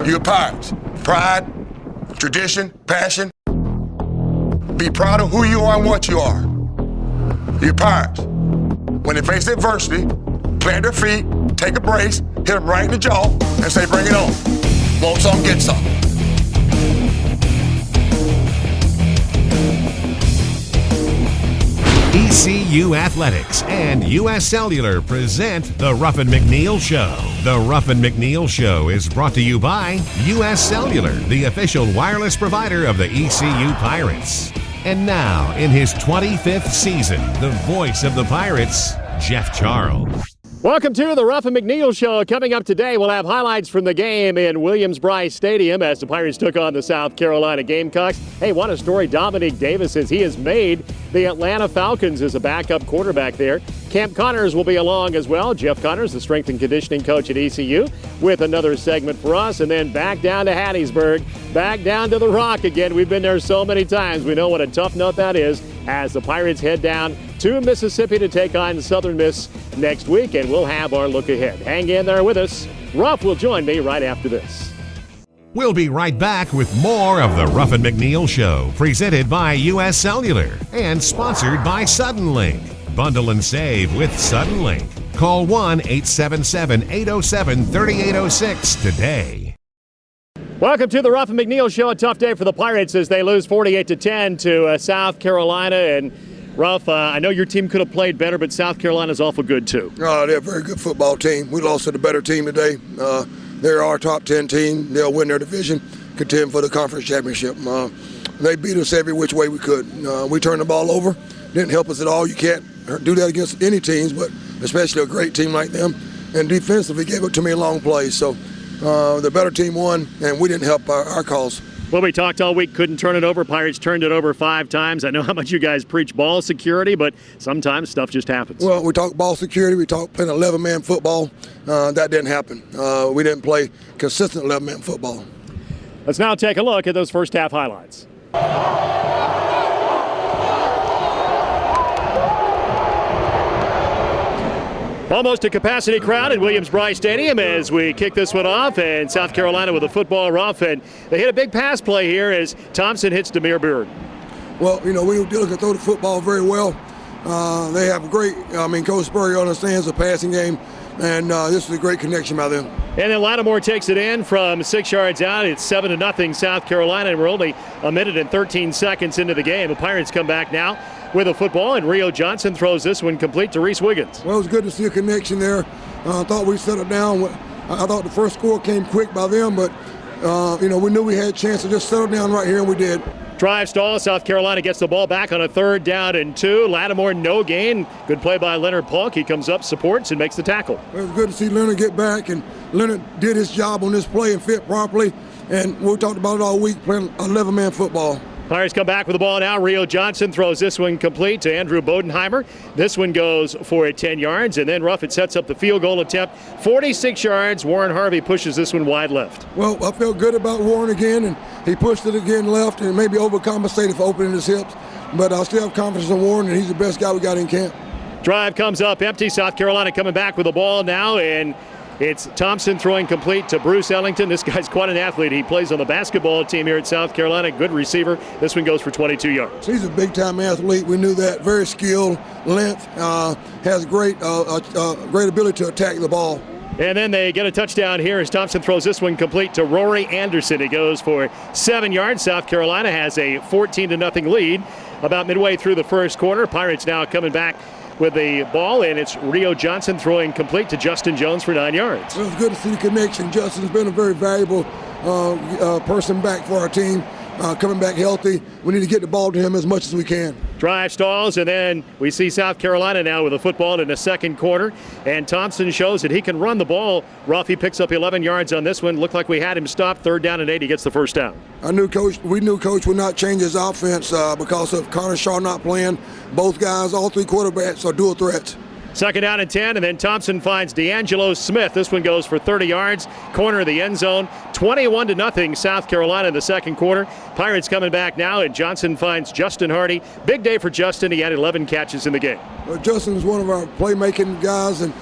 You're Pirates. Pride, tradition, passion. Be proud of who you are and what you are. You're Pirates. When they face adversity, plant their feet, take a brace, hit them right in the jaw, and say, bring it on. Want some, get some. ECU Athletics and U.S. Cellular present the Ruffin McNeill Show. The Ruffin McNeill Show is brought to you by U.S. Cellular, the official wireless provider of the ECU Pirates. And now, in his 25th season, the voice of the Pirates, Jeff Charles. Welcome to the Ruffin McNeill Show. Coming up today, we'll have highlights from the game in Williams-Brice Stadium as the Pirates took on the South Carolina Gamecocks. Hey, what a story Dominique Davis says he has made the Atlanta Falcons as a backup quarterback there. Camp Connors will be along as well. Jeff Connors, the strength and conditioning coach at ECU, with another segment for us. And then back down to Hattiesburg, back down to the Rock again. We've been there so many times. We know what a tough nut that is as the Pirates head down to Mississippi to take on Southern Miss next week, and we'll have our look ahead. Hang in there with us. Ruff will join me right after this. We'll be right back with more of the Ruffin McNeill Show, presented by U.S. Cellular and sponsored by Suddenlink. Bundle and save with Suddenlink. Call 1-877-807-3806 today. Welcome to the Ruffin McNeill Show. A tough day for the Pirates as they lose 48-10 to South Carolina. And Ruff, I know your team could have played better, but South Carolina's awful good too. They're a very good football team. We lost to the better team today. They're our top 10 team. They'll win their division, contend for the conference championship. They beat us every which way we could. We turned the ball over. Didn't help us at all. You can't do that against any teams, but especially a great team like them. And defensively gave it to me a long play. So the better team won, and we didn't help our cause. Well, we talked all week, couldn't turn it over. Pirates turned it over 5 times. I know how much you guys preach ball security, but sometimes stuff just happens. Well, we talk ball security. We talk playing 11-man football. That didn't happen. We didn't play consistent 11-man football. Let's now take a look at those first half highlights. Almost a capacity crowd in Williams-Brice Stadium as we kick this one off, and South Carolina with a football rough, and they hit a big pass play here as Thompson hits Demir Beard. Well, we Dillon can throw the football very well. They have great, Coach Spurrier understands the passing game, and this is a great connection by them. And then Lattimore takes it in from 6 yards out. It's 7-0 South Carolina, and we're only a minute and 13 seconds into the game. The Pirates come back now with a football, and Rio Johnson throws this one complete to Reese Wiggins. Well, it was good to see a connection there. I thought we settled down. I thought the first score came quick by them, but we knew we had a chance to just settle down right here, and we did. Drive stall. South Carolina gets the ball back on a 3rd down and 2. Lattimore no gain. Good play by Leonard Polk. He comes up, supports, and makes the tackle. It was good to see Leonard get back, and Leonard did his job on this play and fit properly. And we talked about it all week, playing 11-man football. Pirates come back with the ball now. Rio Johnson throws this one complete to Andrew Bodenheimer. This one goes for 10 yards, and then Ruffin sets up the field goal attempt. 46 yards. Warren Harvey pushes this one wide left. Well, I felt good about Warren again, and he pushed it again left and maybe overcompensated for opening his hips. But I still have confidence in Warren, and he's the best guy we got in camp. Drive comes up empty. South Carolina coming back with the ball now, and it's Thompson throwing complete to Bruce Ellington. This guy's quite an athlete. He plays on the basketball team here at South Carolina. Good receiver. This one goes for 22 yards. He's a big-time athlete. We knew that. Very skilled, length, has great ability to attack the ball. And then they get a touchdown here as Thompson throws this one complete to Rory Anderson. He goes for 7 yards. South Carolina has a 14-0 lead about midway through the first quarter. Pirates now coming back with the ball, and it's Rio Johnson throwing complete to Justin Jones for 9 yards. It was good to see the connection. Justin's been a very valuable person back for our team, coming back healthy. We need to get the ball to him as much as we can. Drive stalls, and then we see South Carolina now with a football in the second quarter, and Thompson shows that he can run the ball. Ruffy picks up 11 yards on this one. Looked like we had him stopped. 3rd down and 8. He gets the first down. We knew Coach would not change his offense because of Connor Shaw not playing. Both guys, all 3 quarterbacks, are dual threats. Second down and 10, and then Thompson finds D'Angelo Smith. This one goes for 30 yards, corner of the end zone. 21-0 South Carolina in the second quarter. Pirates coming back now, and Johnson finds Justin Hardy. Big day for Justin. He had 11 catches in the game. Justin was one of our playmaking guys and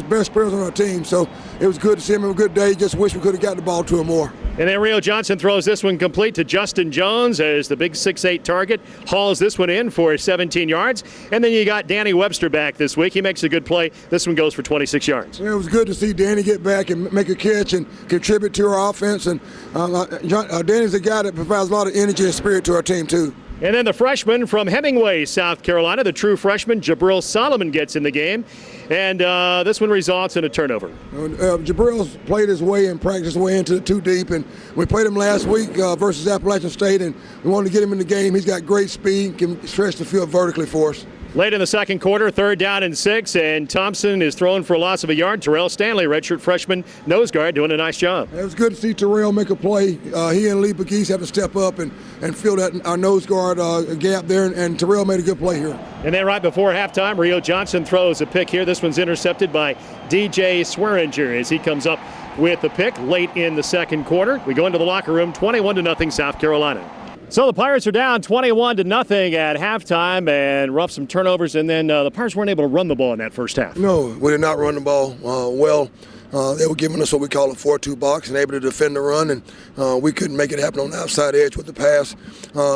best players on our team, so it was good to see him. It was a good day. Just wish we could have got the ball to him more. And then Rio Johnson throws this one complete to Justin Jones as the big 6'8 target hauls this one in for 17 yards. And then you got Danny Webster back this week. He makes a good play. This one goes for 26 yards. Yeah, it was good to see Danny get back and make a catch and contribute to our offense. And Danny's a guy that provides a lot of energy and spirit to our team, too. And then the freshman from Hemingway, South Carolina, the true freshman, Jabril Solomon, gets in the game. And this one results in a turnover. Jabril's played his way and practiced his way into the two deep. And we played him last week versus Appalachian State, and we wanted to get him in the game. He's got great speed, can stretch the field vertically for us. Late in the second quarter, 3rd down and 6, and Thompson is thrown for a loss of a yard. Terrell Stanley, redshirt freshman, nose guard, doing a nice job. It was good to see Terrell make a play. He and Lee Begees have to step up and fill that our nose guard gap there, and Terrell made a good play here. And then right before halftime, Rio Johnson throws a pick here. This one's intercepted by DJ Swearinger as he comes up with the pick late in the second quarter. We go into the locker room, 21-0 South Carolina. So the Pirates are down 21-0 at halftime, and rough some turnovers, and then the Pirates weren't able to run the ball in that first half. No, we did not run the ball well. They were giving us what we call a 4-2 box and able to defend the run, and we couldn't make it happen on the outside edge with the pass.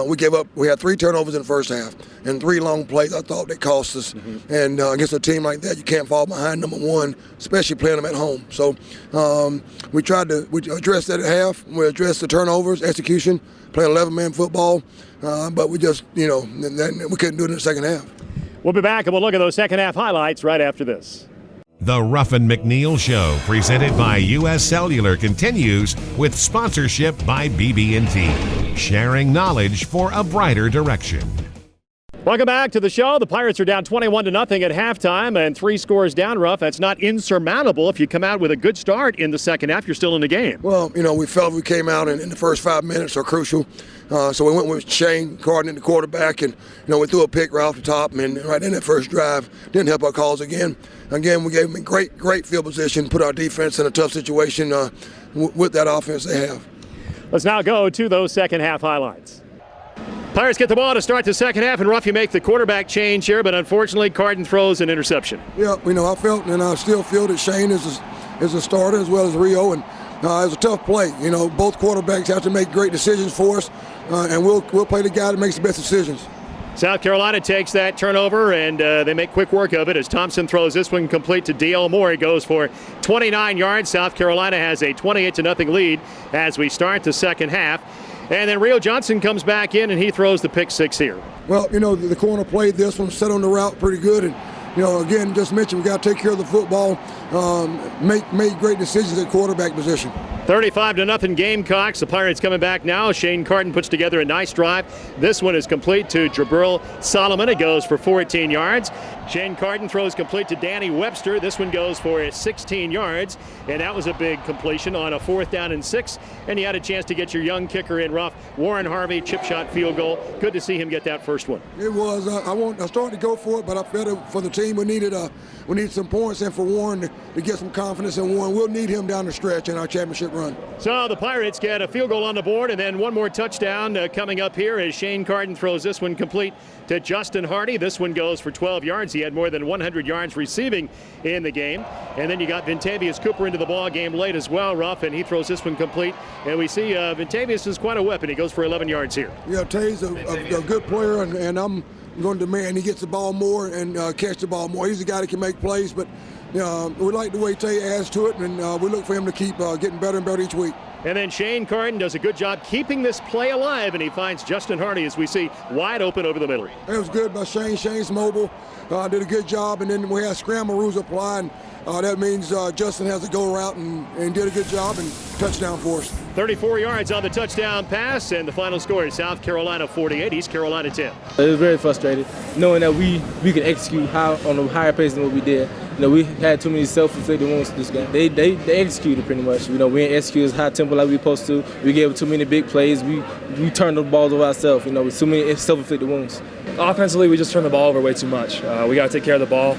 We gave up. We had 3 turnovers in the first half and 3 long plays. I thought that cost us. And against a team like that, you can't fall behind number one, especially playing them at home. So we addressed that at half. We addressed the turnovers, execution, playing 11-man football, but we just, we couldn't do it in the second half. We'll be back and we'll look at those second half highlights right after this. The Ruffin McNeill Show, presented by U.S. Cellular, continues with sponsorship by BB&T, sharing knowledge for a brighter direction. Welcome back to the show. The Pirates are down 21-0 at halftime and 3 scores down, Ruff. That's not insurmountable. If you come out with a good start in the second half, you're still in the game. Well, we felt we came out in the first 5 minutes are crucial. So we went with Shane Carden, the quarterback, and we threw a pick right off the top, and right in that first drive didn't help our cause again. Again, we gave them a great field position, put our defense in a tough situation with that offense they have. Let's now go to those second half highlights. Pirates get the ball to start the second half, and Ruff, you make the quarterback change here, but unfortunately Carden throws an interception. Yeah, I felt and I still feel that Shane is a starter as well as Rio, and it was a tough play. Both quarterbacks have to make great decisions for us, and we'll play the guy that makes the best decisions. South Carolina takes that turnover, and they make quick work of it as Thompson throws this one complete to D.L. Moore. He goes for 29 yards. South Carolina has a 28-0 lead as we start the second half. And then Rio Johnson comes back in, and he throws the pick 6 here. Well, the corner played this one, set on the route pretty good. And, again, just mentioned we got to take care of the football, make great decisions at quarterback position. 35-0 Gamecocks. The Pirates coming back now. Shane Carden puts together a nice drive. This one is complete to Jabril Solomon. It goes for 14 yards. Shane Carden throws complete to Danny Webster. This one goes for 16 yards. And that was a big completion on a 4th down and 6. And you had a chance to get your young kicker in, Ruff. Warren Harvey, chip shot field goal. Good to see him get that first one. It was. I started to go for it, but I felt for the team we needed some points, and for Warren to get some confidence in Warren. We'll need him down the stretch in our championship run. So the Pirates get a field goal on the board, and then one more touchdown coming up here as Shane Carden throws this one complete to Justin Hardy. This one goes for 12 yards. He had more than 100 yards receiving in the game. And then you got Vintavious Cooper into the ball game late as well, Ruff, and he throws this one complete. And we see Vintavious is quite a weapon. He goes for 11 yards here. Yeah, Tay's a good player, and I'm going to demand he gets the ball more and catch the ball more. He's a guy that can make plays, but we like the way Tay adds to it, and we look for him to keep getting better and better each week. And then Shane Carden does a good job keeping this play alive, and he finds Justin Hardy, as we see, wide open over the middle. It was good by Shane. Shane's mobile, did a good job, and then we had scramble rules apply, and that means Justin has to go route and did a good job and touchdown for us. 34 yards on the touchdown pass, and the final score is South Carolina 48, East Carolina 10. It was very frustrating knowing that we can execute on a higher pace than what we did. We had too many self-inflicted wounds this game. They executed pretty much. We didn't execute as high tempo like we were supposed to. We gave too many big plays. We turned the balls over ourselves. With too many self-inflicted wounds. Offensively, we just turn the ball over way too much. We got to take care of the ball,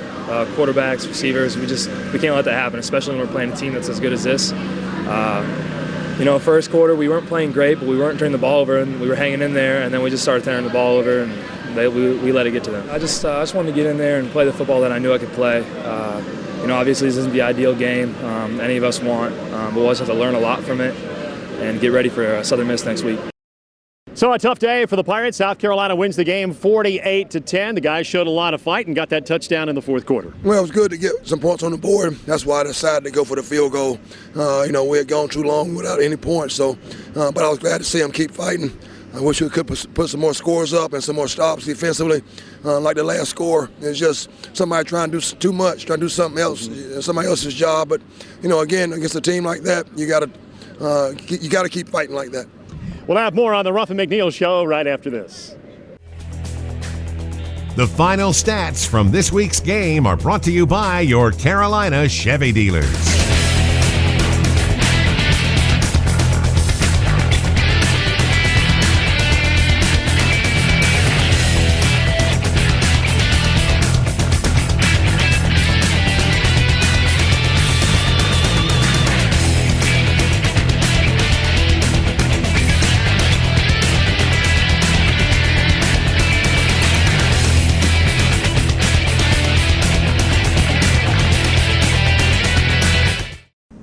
quarterbacks, receivers. We can't let that happen, especially when we're playing a team that's as good as this. First quarter we weren't playing great, but we weren't turning the ball over, and we were hanging in there. And then we just started turning the ball over, and we let it get to them. I just wanted to get in there and play the football that I knew I could play. Obviously this isn't the ideal game any of us want, but we'll also have to learn a lot from it and get ready for Southern Miss next week. So a tough day for the Pirates. South Carolina wins the game 48-10. The guys showed a lot of fight and got that touchdown in the fourth quarter. Well, it was good to get some points on the board. That's why I decided to go for the field goal. We had gone too long without any points, but I was glad to see them keep fighting. I wish we could put some more scores up and some more stops defensively. Like the last score, it's just somebody trying to do too much, trying to do something else, somebody else's job. But, again, against a team like that, you got to keep fighting like that. We'll have more on the Ruffin McNeill Show right after this. The final stats from this week's game are brought to you by your Carolina Chevy dealers.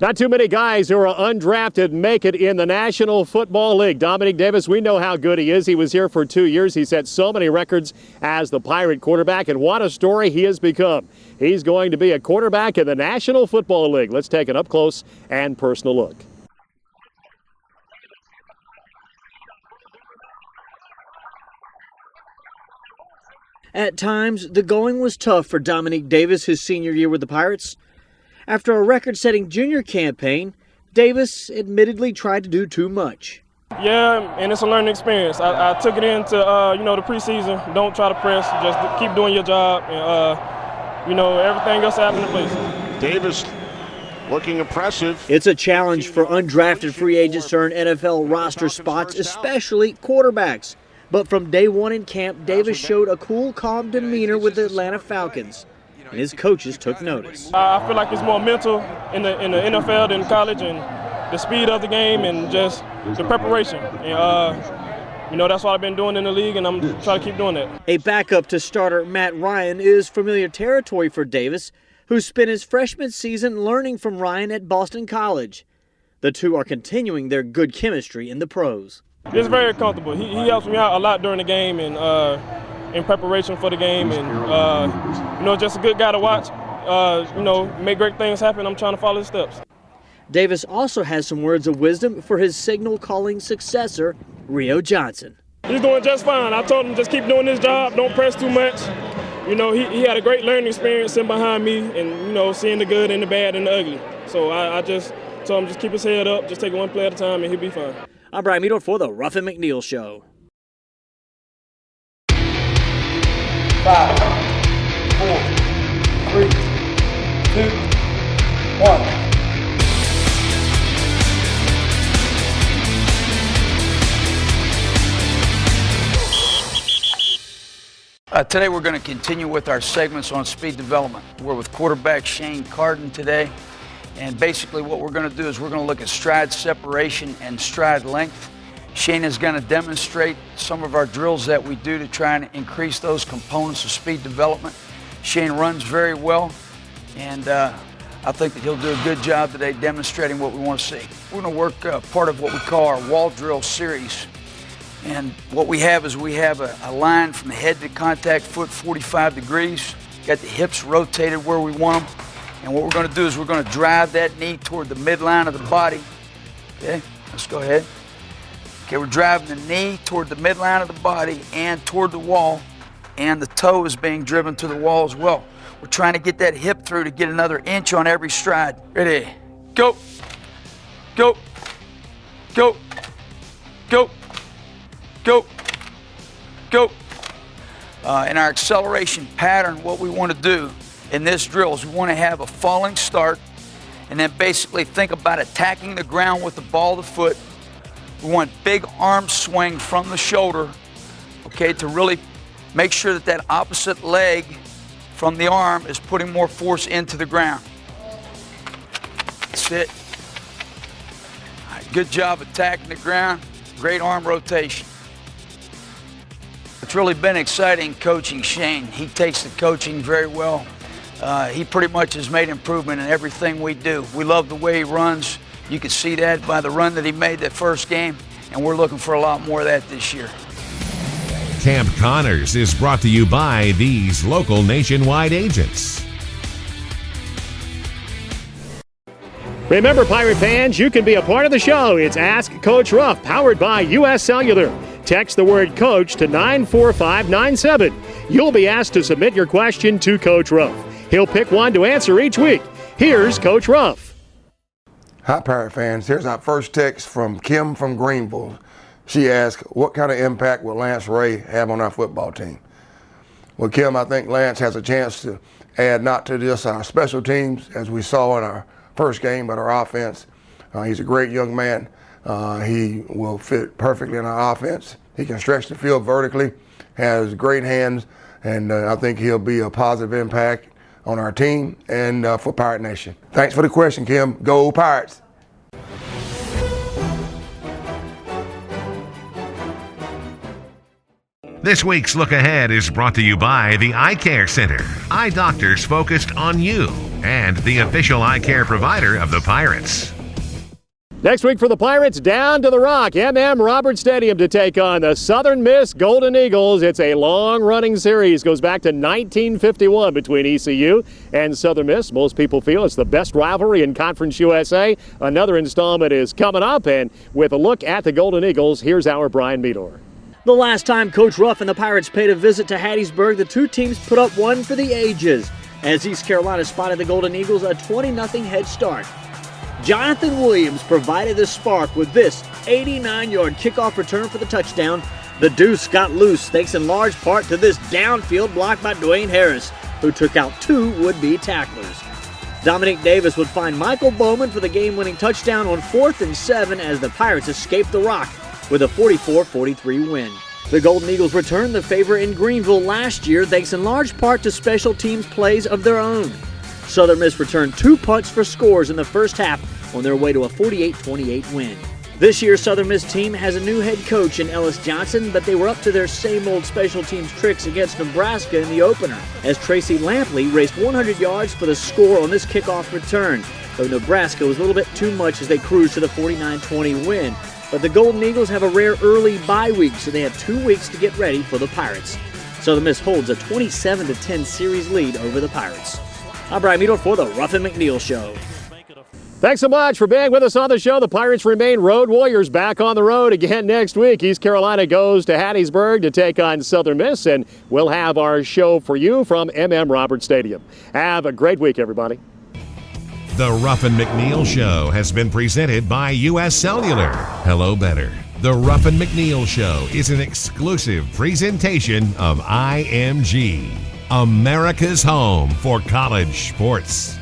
Not too many guys who are undrafted make it in the National Football League. Dominique Davis, we know how good he is. He was here for 2 years. He set so many records as the Pirate quarterback, and what a story he has become. He's going to be a quarterback in the National Football League. Let's take an up-close and personal look. At times, the going was tough for Dominique Davis his senior year with the Pirates. After a record-setting junior campaign, Davis admittedly tried to do too much. Yeah, and it's a learning experience. I took it into, the preseason. Don't try to press. Just keep doing your job, and, everything else happened in place. Davis looking impressive. It's a challenge for undrafted free agents to earn NFL roster spots, especially quarterbacks. But from day one in camp, Davis showed a cool, calm demeanor with the Atlanta Falcons, and his coaches took notice. I feel like it's more mental in the NFL than college, and the speed of the game and just the preparation. And, that's what I've been doing in the league, and I'm trying to keep doing that. A backup to starter Matt Ryan is familiar territory for Davis, who spent his freshman season learning from Ryan at Boston College. The two are continuing their good chemistry in the pros. It's very comfortable. He helps me out a lot during the game and in preparation for the game, and just a good guy to watch. Make great things happen. I'm trying to follow his steps. Davis also has some words of wisdom for his signal calling successor, Rio Johnson. He's doing just fine. I told him just keep doing his job, don't press too much. He had a great learning experience sitting behind me and, seeing the good and the bad and the ugly. So I just told him just keep his head up, just take it one play at a time, and he'll be fine. I'm Brian Meador for the Ruffin McNeill Show. 5, 4, 3, 2, 1. Today we're going to continue with our segments on speed development. We're with quarterback Shane Carden today. And basically what we're going to do is we're going to look at stride separation and stride length. Shane is going to demonstrate some of our drills that we do to try and increase those components of speed development. Shane runs very well, and I think that he'll do a good job today demonstrating what we want to see. We're going to work part of what we call our wall drill series. And what we have is we have a line from the head to contact foot 45 degrees. Got the hips rotated where we want them. And what we're going to do is we're going to drive that knee toward the midline of the body. Okay, let's go ahead. Okay, we're driving the knee toward the midline of the body and toward the wall, and the toe is being driven to the wall as well. We're trying to get that hip through to get another inch on every stride. Ready? Go. Go. Go. Go. Go. Go. In our acceleration pattern, what we want to do in this drill is we want to have a falling start and then basically think about attacking the ground with the ball of the foot. We want big arm swing from the shoulder, okay, to really make sure that that opposite leg from the arm is putting more force into the ground. That's it. All right, good job attacking the ground. Great arm rotation. It's really been exciting coaching Shane. He takes the coaching very well. He pretty much has made improvement in everything we do. We love the way he runs. You can see that by the run that he made that first game, and we're looking for a lot more of that this year. Camp Connors is brought to you by these local nationwide agents. Remember, Pirate fans, you can be a part of the show. It's Ask Coach Ruff, powered by U.S. Cellular. Text the word coach to 94597. You'll be asked to submit your question to Coach Ruff. He'll pick one to answer each week. Here's Coach Ruff. Hi, Pirate fans. Here's our first text from Kim from Greenville. She asked, what kind of impact will Lance Ray have on our football team? Well, Kim, I think Lance has a chance to add not to just our special teams, as we saw in our first game, but our offense. He's a great young man. He will fit perfectly in our offense. He can stretch the field vertically, has great hands, and I think he'll be a positive impact on our team and for Pirate Nation. Thanks for the question, Kim. Go Pirates! This week's Look Ahead is brought to you by the Eye Care Center. Eye doctors focused on you and the official eye care provider of the Pirates. Next week for the Pirates, down to the Rock, Roberts Stadium to take on the Southern Miss Golden Eagles. It's a long-running series. Goes back to 1951 between ECU and Southern Miss. Most people feel it's the best rivalry in Conference USA. Another installment is coming up, and with a look at the Golden Eagles, here's our Brian Meador. The last time Coach Ruff and the Pirates paid a visit to Hattiesburg, the two teams put up one for the ages, as East Carolina spotted the Golden Eagles a 20-0 head start. Jonathan Williams provided the spark with this 89-yard kickoff return for the touchdown. The deuce got loose thanks in large part to this downfield block by Dwayne Harris, who took out two would-be tacklers. Dominique Davis would find Michael Bowman for the game-winning touchdown on 4th and 7 as the Pirates escaped the Rock with a 44-43 win. The Golden Eagles returned the favor in Greenville last year thanks in large part to special teams plays of their own. Southern Miss returned 2 punts for scores in the first half on their way to a 48-28 win. This year's Southern Miss team has a new head coach in Ellis Johnson, but they were up to their same old special teams tricks against Nebraska in the opener, as Tracy Lampley raced 100 yards for the score on this kickoff return, though Nebraska was a little bit too much as they cruised to the 49-20 win. But the Golden Eagles have a rare early bye week, so they have 2 weeks to get ready for the Pirates. Southern Miss holds a 27-10 series lead over the Pirates. I'm Brian Meador for the Ruffin McNeill Show. Thanks so much for being with us on the show. The Pirates remain road warriors, back on the road again next week. East Carolina goes to Hattiesburg to take on Southern Miss, and we'll have our show for you from Roberts Stadium. Have a great week, everybody. The Ruffin McNeill Show has been presented by U.S. Cellular. Hello, better. The Ruffin McNeill Show is an exclusive presentation of IMG, America's home for college sports.